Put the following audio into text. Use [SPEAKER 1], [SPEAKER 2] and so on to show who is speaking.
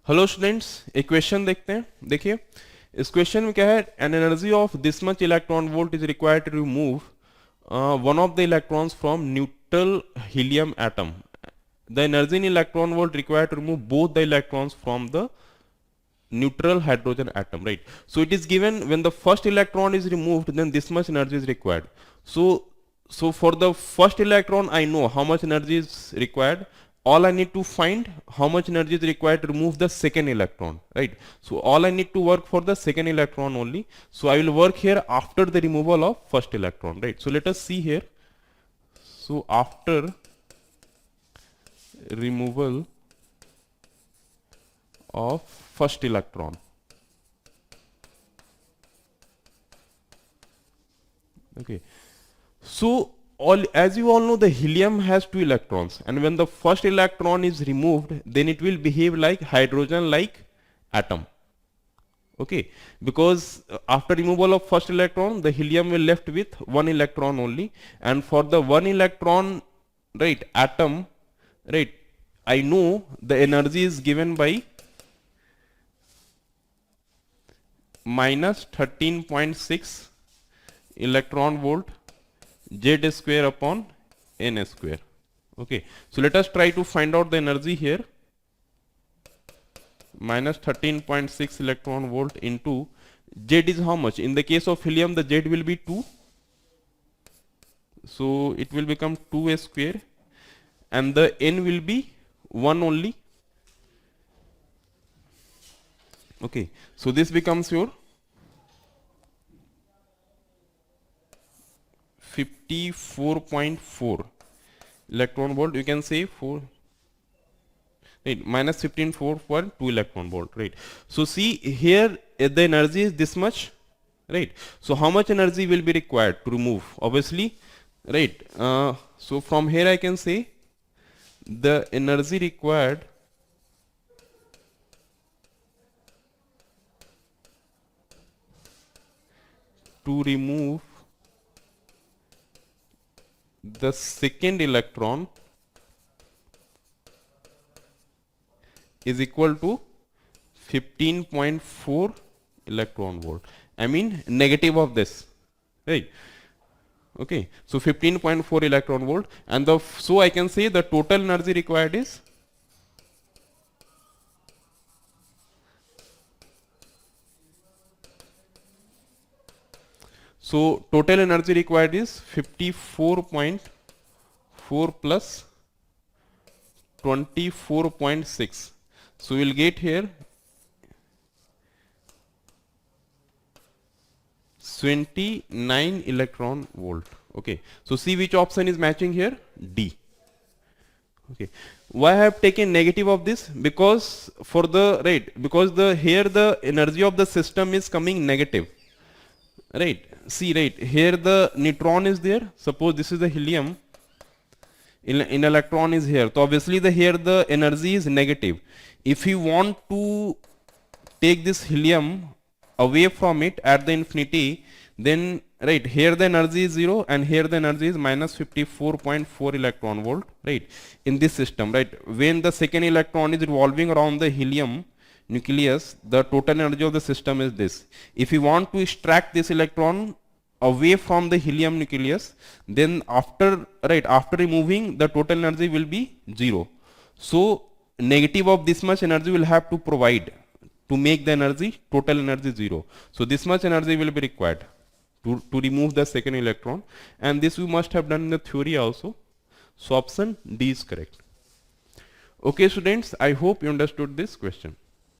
[SPEAKER 1] Hello students, एक question देखते हैं। देखिए, इस क्वेश्चन में क्या है, an energy of this much electron volt is required to remove one of the electrons from neutral helium atom. The energy in electron volt required to remove both the electrons from the neutral hydrogen atom, right? So it is given when the first electron is removed, then this much energy is required. So for the first electron I know how much energy is required. All I need to find how much energy is required to remove the second electron, right? So all I need to work for the second electron only. So I will work here after the removal of first electron, right? So let us see here. So after removal of first electron, okay, so as you all know, the helium has two electrons, and when the first electron is removed, then it will behave like hydrogen like atom, okay, because after removal of first electron, the helium will left with one electron only, and for the one electron, right, atom, right, I know the energy is given by minus 13.6 electron volt Z square upon N square. Okay, so let us try to find out the energy here. Minus 13.6 electron volt into Z is how much? In the case of helium, the Z will be 2. So it will become 2 square, and the N will be 1 only. Okay, so this becomes your 54.4 electron volt. You can say 4, right, minus 15.4.2 electron volt, right? So see here, the energy is this much, right? So how much energy will be required to remove? Obviously, right? So from here I can say the energy required to remove the second electron is equal to 15.4 electron volt. I mean negative of this, right? Okay, so 15.4 electron volt, and so I can say the total energy required is total energy required is 54.4 plus 24.6. So we'll get here 29 electron volt. Okay, so see which option is matching here? D. Okay, why I have taken negative of this? Because for the because here the energy of the system is coming negative, right? See, right here the neutron is there. Suppose this is the helium, in electron is here, so obviously here the energy is negative. If you want to take this helium away from it at the infinity, then right here the energy is 0, and here the energy is minus 54.4 electron volt, right, in this system, right? When the second electron is revolving around the helium nucleus, the total energy of the system is this. If you want to extract this electron away from the helium nucleus, then after removing, the total energy will be 0. So negative of this much energy will have to provide to make the total energy 0. So this much energy will be required to remove the second electron, and this we must have done in the theory also. So option D is correct. Okay students, I hope you understood this question.